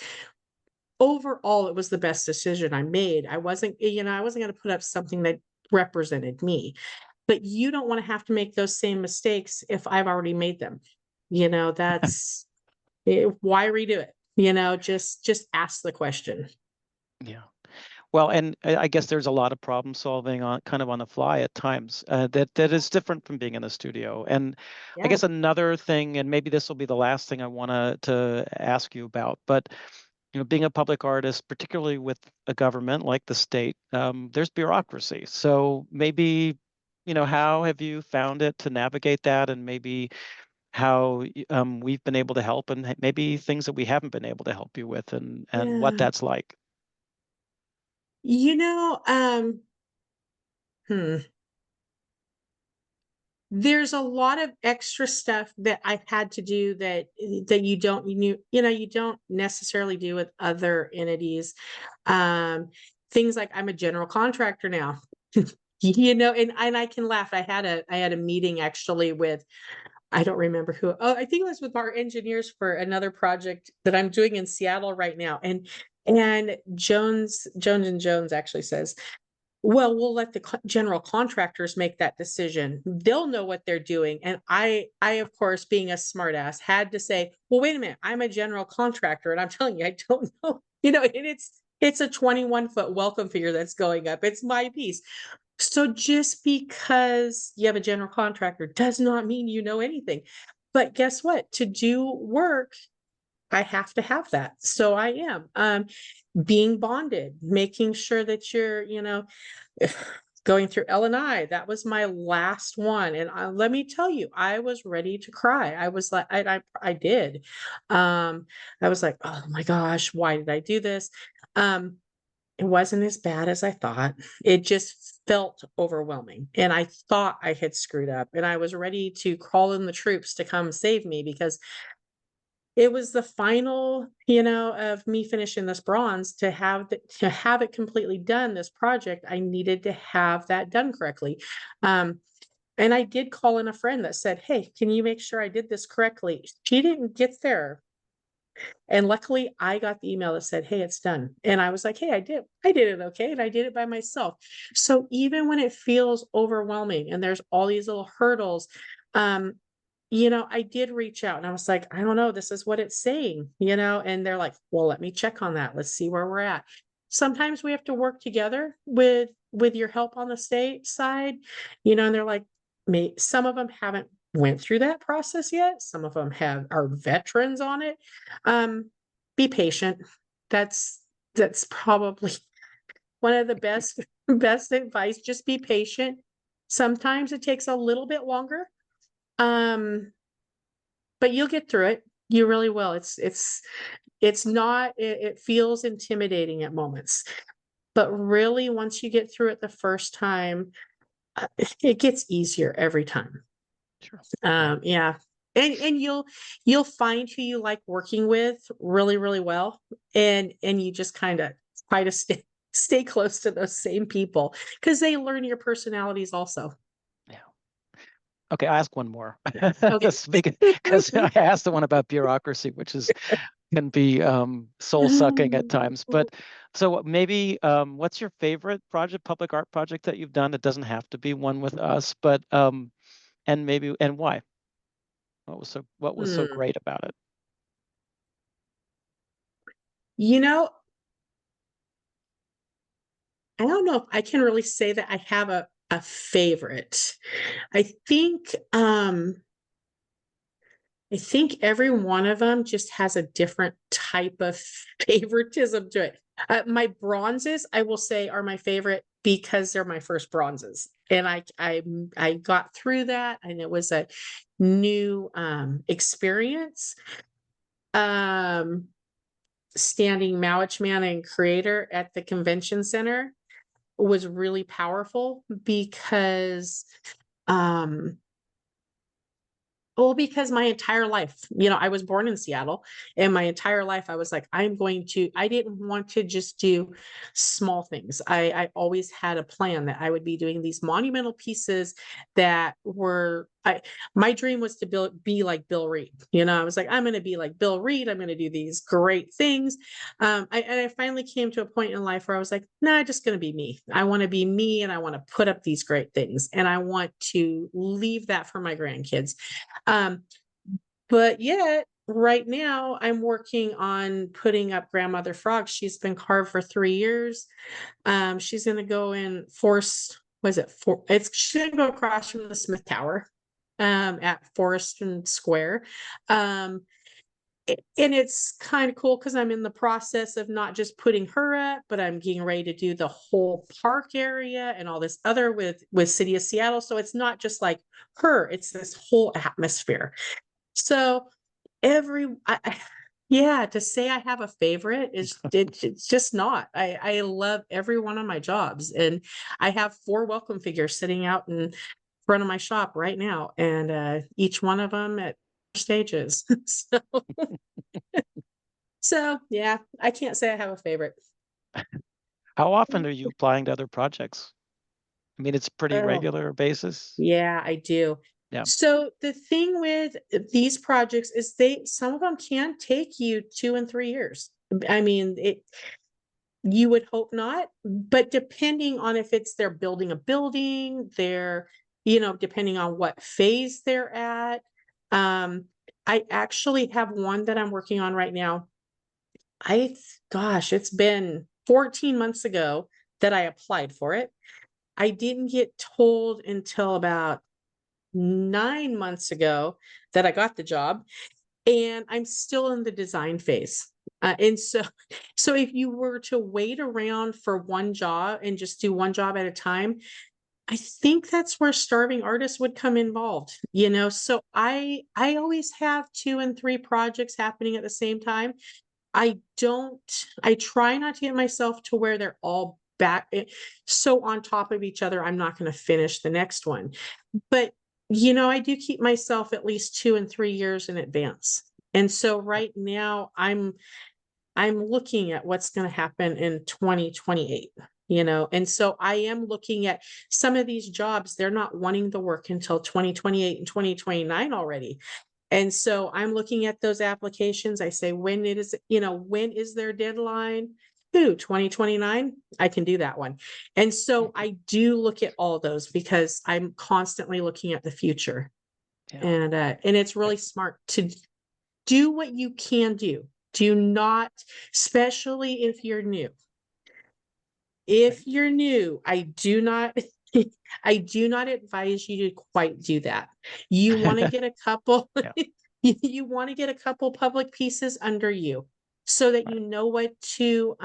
overall, it was the best decision I made. I wasn't, you know, I wasn't going to put up something that represented me. But you don't want to have to make those same mistakes if I've already made them. You know, that's why redo it? You know, just ask the question. Yeah. Well, and I guess there's a lot of problem solving on kind of on the fly at times that is different from being in the studio. And I Yeah. guess another thing, and maybe this will be the last thing I want to ask you about, but you know, being a public artist, particularly with a government like the state, there's bureaucracy. So maybe, you know, how have you found it to navigate that, and maybe how we've been able to help, and maybe things that we haven't been able to help you with, and what Yeah. that's like. You know, there's a lot of extra stuff that I've had to do that you don't necessarily do with other entities. Things like I'm a general contractor now. You know, and I can laugh. I had a meeting actually with, I don't remember who. Oh, I think it was with our engineers for another project that I'm doing in Seattle right now. And Jones and Jones actually says, well, we'll let the general contractors make that decision. They'll know what they're doing. And I, of course, being a smartass, had to say, well, wait a minute, I'm a general contractor. And I'm telling you, I don't know, you know, and it's a 21-foot welcome figure that's going up. It's my piece. So just because you have a general contractor does not mean you know anything. But guess what? To do work, I have to have that. So I am being bonded, making sure that you're, you know, going through L&I. That was my last one. And let me tell you, I was ready to cry. I was like, I did. I was like, oh my gosh, why did I do this? It wasn't as bad as I thought. It just felt overwhelming. And I thought I had screwed up, and I was ready to call in the troops to come save me, because it was the final, you know, of me finishing this bronze. To have it completely done, this project, I needed to have that done correctly. And I did call in a friend that said, hey, can you make sure I did this correctly? She didn't get there. And luckily I got the email that said, hey, it's done. And I was like, hey, I did it okay. And I did it by myself. So even when it feels overwhelming and there's all these little hurdles, you know, I did reach out and I was like, I don't know, this is what it's saying, you know, and they're like, well, let me check on that. Let's see where we're at. Sometimes we have to work together with your help on the state side, you know, and they're like, some of them haven't went through that process yet. Some of them are veterans on it. Be patient. That's probably one of the best advice. Just be patient. Sometimes it takes a little bit longer. But you'll get through it. You really will. It's not, it feels intimidating at moments, but really once you get through it the first time, it gets easier every time. Sure. Yeah. And you'll find who you like working with really, really well. And you just kind of try to stay close to those same people, because they learn your personalities also. Yeah. Okay, I'll ask one more. Okay. Because I asked the one about bureaucracy, which can be soul-sucking at times. But so maybe what's your favorite public art project that you've done? It doesn't have to be one with us, but and why? What was so great about it? You know, I don't know if I can really say that I have a favorite. I think every one of them just has a different type of favoritism to it. My bronzes, I will say, are my favorite because they're my first bronzes. And I got through that, and it was a new experience. standing Mowich-Man and creator at the convention center was really powerful because because my entire life, I was born in Seattle, and my entire life I was like, I didn't want to just do small things. I always had a plan that I would be doing these monumental pieces that were, my dream was to be like Bill Reed. I was like, I'm going to be like Bill Reed. I'm going to do these great things. I finally came to a point in life where I was like, nah, I'm just going to be me. I want to be me, and I want to put up these great things, and I want to leave that for my grandkids. But yet right now I'm working on putting up Grandmother Frog. She's been carved for 3 years. She's going to go in she's going to go across from the Smith Tower, at Forest and Square. And it's kind of cool because I'm in the process of not just putting her up, but I'm getting ready to do the whole park area and all this other with City of Seattle. So it's not just like her, it's this whole atmosphere. So to say I have a favorite it's just not. I love every one of my jobs, and I have 4 welcome figures sitting out in front of my shop right now, and each one of them at stages. So yeah, I can't say I have a favorite. How often are you applying to other projects? I mean, it's pretty Oh. regular basis. Yeah, I do. Yeah. So the thing with these projects is some of them can take you 2 and 3 years. I mean, you would hope not, but depending on if they're building a building, depending on what phase they're at. I actually have one that I'm working on right now. It's been 14 months ago that I applied for it. I didn't get told until about 9 months ago that I got the job, and I'm still in the design phase. And so if you were to wait around for one job and just do one job at a time, I think that's where starving artists would come involved, So I always have 2 and 3 projects happening at the same time. I try not to get myself to where they're all back so on top of each other. I'm not going to finish the next one, but I do keep myself at least 2 and 3 years in advance. And so right now I'm looking at what's going to happen in 2028, and so I am looking at some of these jobs. They're not wanting the work until 2028 and 2029 already. And so I'm looking at those applications. I say, when is their deadline? 2029? I can do that one. And so I do look at all those because I'm constantly looking at the future. Yeah. And it's really smart to do what you can do. Do not, especially if you're new. If you're new, I do not advise you to quite do that. You want to get a couple, you want to get a couple public pieces under you so that you know what to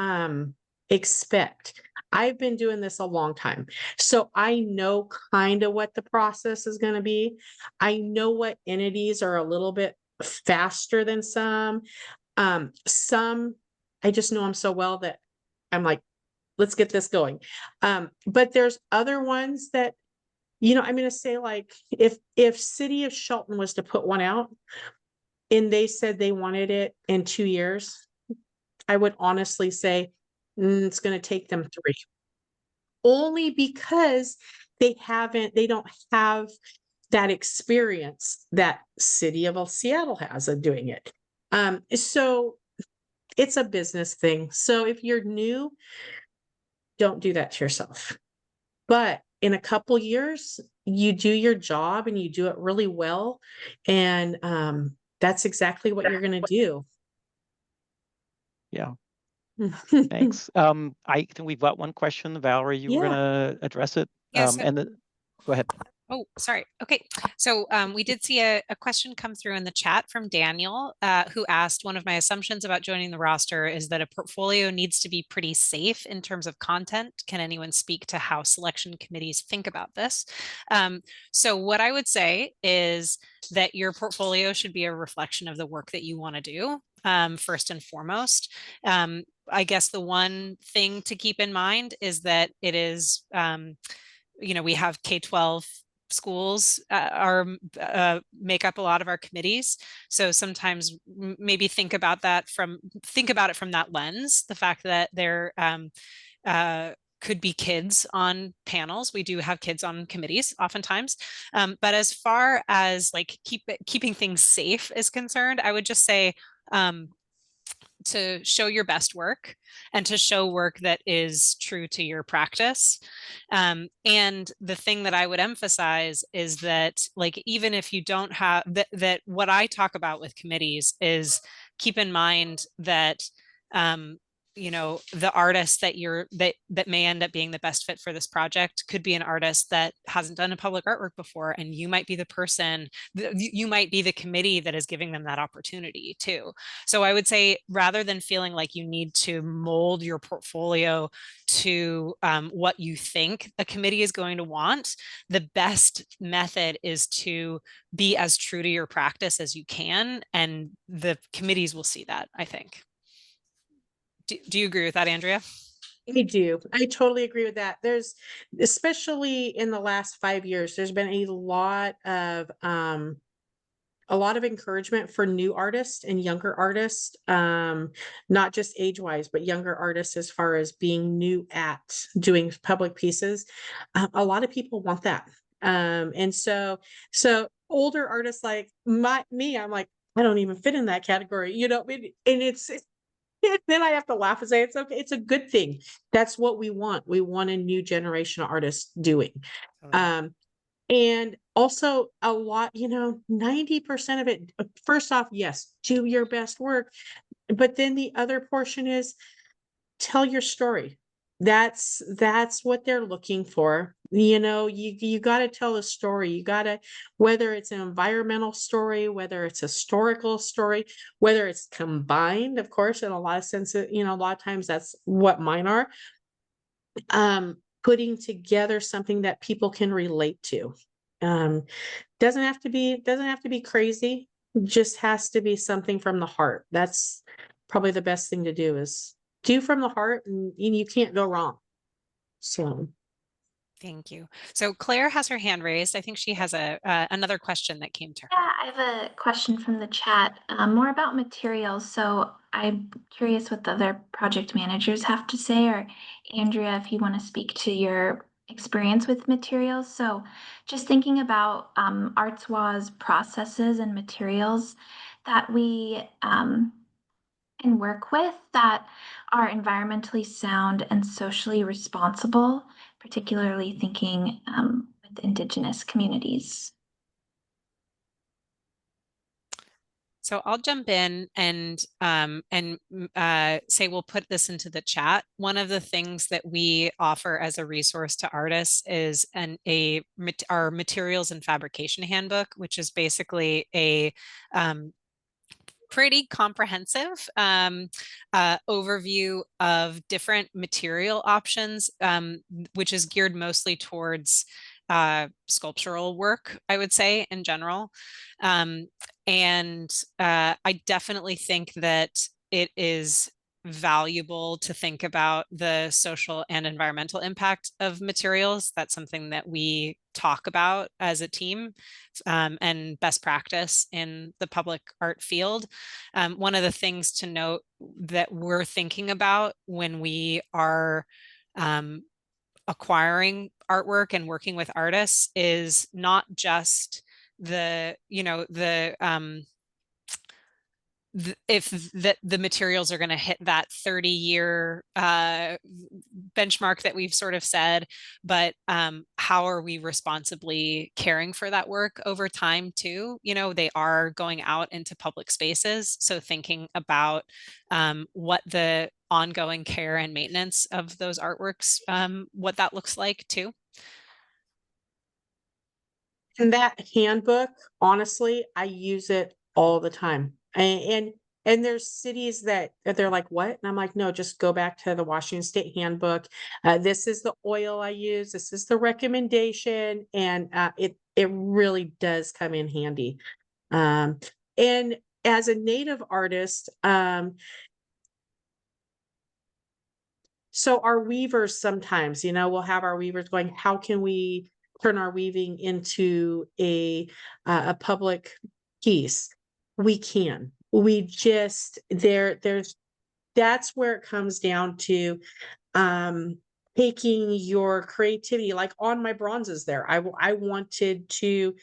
expect. I've been doing this a long time, so I know kind of what the process is going to be. I know what entities are a little bit faster than some. Some I just know them so well that I'm like, let's get this going. But there's other ones that, I'm going to say, like, if City of Shelton was to put one out and they said they wanted it in 2 years, I would honestly say it's going to take them 3. Only because they don't have that experience that City of Seattle has of doing it. So it's a business thing. So if you're new, don't do that to yourself. But in a couple years, you do your job and you do it really well. And that's exactly what you're going to do. Yeah. Thanks. I think we've got one question. Valerie, you were going to address it. Yes. Go ahead. Oh, sorry. Okay. So we did see a question come through in the chat from Daniel, who asked, one of my assumptions about joining the roster is that a portfolio needs to be pretty safe in terms of content. Can anyone speak to how selection committees think about this? So what I would say is that your portfolio should be a reflection of the work that you want to do, first and foremost. I guess the one thing to keep in mind is that it is, we have K-12 schools make up a lot of our committees. So sometimes maybe think about it from that lens, the fact that there could be kids on panels. We do have kids on committees oftentimes. But as far as like keeping things safe is concerned, I would just say, to show your best work and to show work that is true to your practice. And the thing that I would emphasize is that, like, even if you don't have that what I talk about with committees is keep in mind that the artist that may end up being the best fit for this project could be an artist that hasn't done a public artwork before, and you might be the person, you might be the committee that is giving them that opportunity too. So I would say, rather than feeling like you need to mold your portfolio to what you think a committee is going to want, the best method is to be as true to your practice as you can, and the committees will see that, I think. Do you agree with that, Andrea? I do. I totally agree with that. There's, especially in the last 5 years, there's been a lot of encouragement for new artists and younger artists, not just age-wise, but younger artists as far as being new at doing public pieces. A lot of people want that. And so older artists like me, I'm like, I don't even fit in that category, and it's then I have to laugh and say, it's okay. It's a good thing. That's what we want. We want a new generation of artists doing. And also a lot, 90% of it, first off, yes, do your best work. But then the other portion is tell your story. That's what they're looking for. You got to tell a story. You got to, whether it's an environmental story, whether it's a historical story, whether it's combined, of course, in a lot of senses, a lot of times that's what mine are. Putting together something that people can relate to. Doesn't have to be crazy. Just has to be something from the heart. That's probably the best thing to do, is do from the heart, and you can't go wrong. So thank you. So Claire has her hand raised. I think she has another question that came to her. Yeah, I have a question from the chat, more about materials. So I'm curious what the other project managers have to say, or Andrea, if you want to speak to your experience with materials. So just thinking about ArtsWA's processes and materials that we can work with that are environmentally sound and socially responsible, particularly thinking with Indigenous communities. So I'll jump in and say we'll put this into the chat. One of the things that we offer as a resource to artists is our materials and fabrication handbook, which is basically a pretty comprehensive overview of different material options, which is geared mostly towards sculptural work, I would say, in general. And I definitely think that it is valuable to think about the social and environmental impact of materials. That's something that we talk about as a team, and best practice in the public art field. One of the things to note that we're thinking about when we are acquiring artwork and working with artists is not just if the materials are going to hit that 30-year benchmark that we've sort of said, but how are we responsibly caring for that work over time too? They are going out into public spaces, so thinking about what the ongoing care and maintenance of those artworks, what that looks like too. And that handbook, honestly, I use it all the time. And there's cities that they're like, what? And I'm like, no, just go back to the Washington State handbook. This is the oil I use. This is the recommendation. And it really does come in handy. And as a native artist, so our weavers sometimes, we'll have our weavers going, how can we turn our weaving into a public piece? We can. We just that's where it comes down to taking your creativity, like on my bronzes there. I wanted to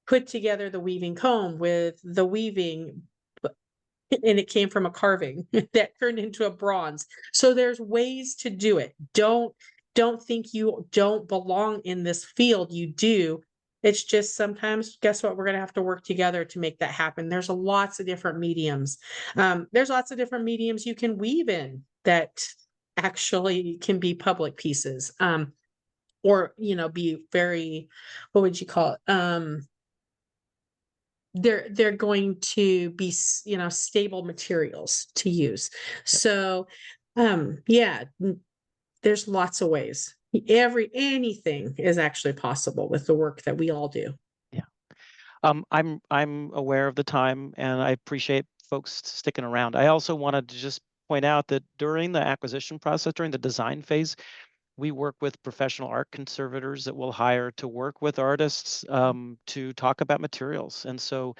put together the weaving comb with the weaving, and it came from a carving that turned into a bronze. So there's ways to do it. Don't think you don't belong in this field. You do. It's just sometimes, guess what? We're going to have to work together to make that happen. There's lots of different mediums. There's lots of different mediums you can weave in that actually can be public pieces. Or, be very, what would you call it? They're going to be, stable materials to use. So, yeah, there's lots of ways. Anything is actually possible with the work that we all do. Yeah. I'm aware of the time, and I appreciate folks sticking around. I also wanted to just point out that during the acquisition process, during the design phase, we work with professional art conservators that we'll hire to work with artists to talk about materials. And so,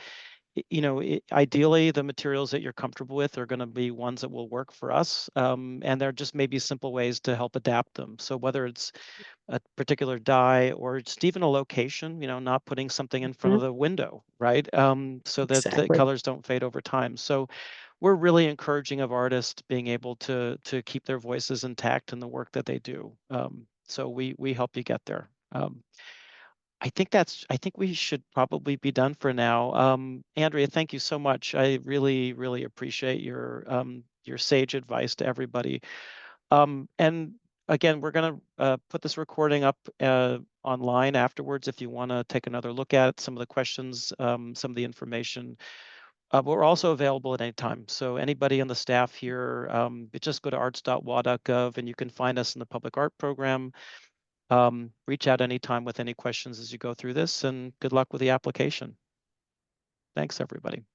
ideally, the materials that you're comfortable with are going to be ones that will work for us. And there just may be simple ways to help adapt them. So whether it's a particular dye or just even a location, not putting something in front of the window, right? So that the Exactly. colors don't fade over time. So we're really encouraging of artists being able to keep their voices intact in the work that they do. So we help you get there. I think we should probably be done for now. Andrea, thank you so much. I really, really appreciate your sage advice to everybody. And again, we're going to put this recording up online afterwards if you want to take another look at it, some of the questions, some of the information. But we're also available at any time. So anybody on the staff here, just go to arts.wa.gov and you can find us in the public art program. Reach out anytime with any questions as you go through this, and good luck with the application. Thanks, everybody.